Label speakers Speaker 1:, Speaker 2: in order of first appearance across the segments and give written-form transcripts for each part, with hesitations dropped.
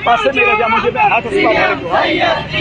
Speaker 1: पासे में रह जा, मुझे मैं हाथ उसका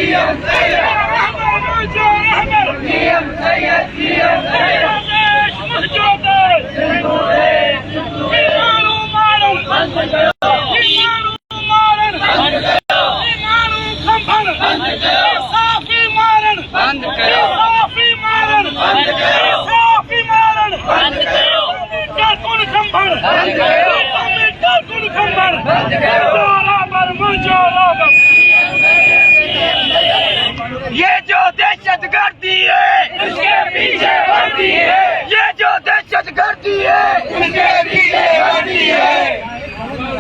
Speaker 2: ये जो दहशतगर्दी है इसके पीछे वर्दी है, ये जो दहशतगर्दी है इसके पीछे वर्दी है,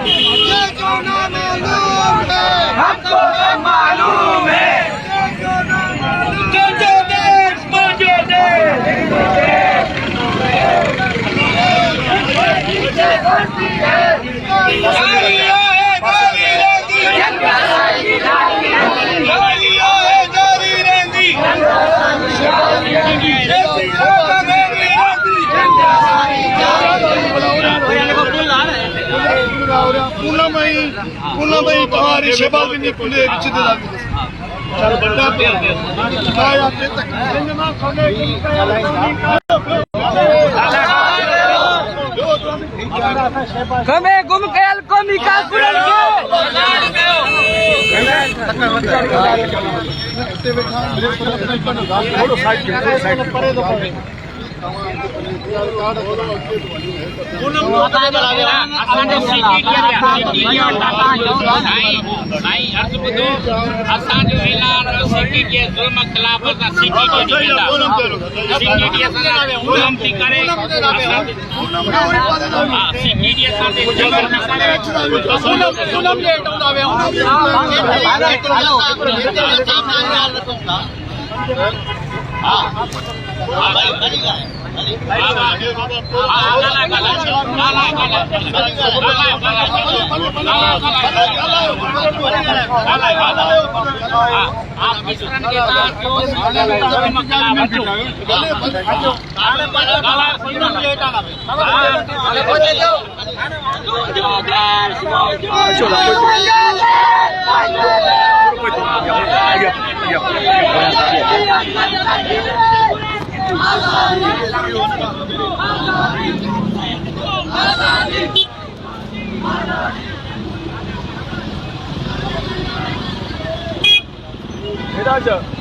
Speaker 2: ये जो नामालूम है हमको सब मालूम है, जो देश जो देश पीछे वर्दी है, पूना भाई तुम्हारी शेबाल भी नहीं खुले रिश्ते चल बड़ा
Speaker 3: कमे गुम कयल कौमी का पुरन
Speaker 1: राजा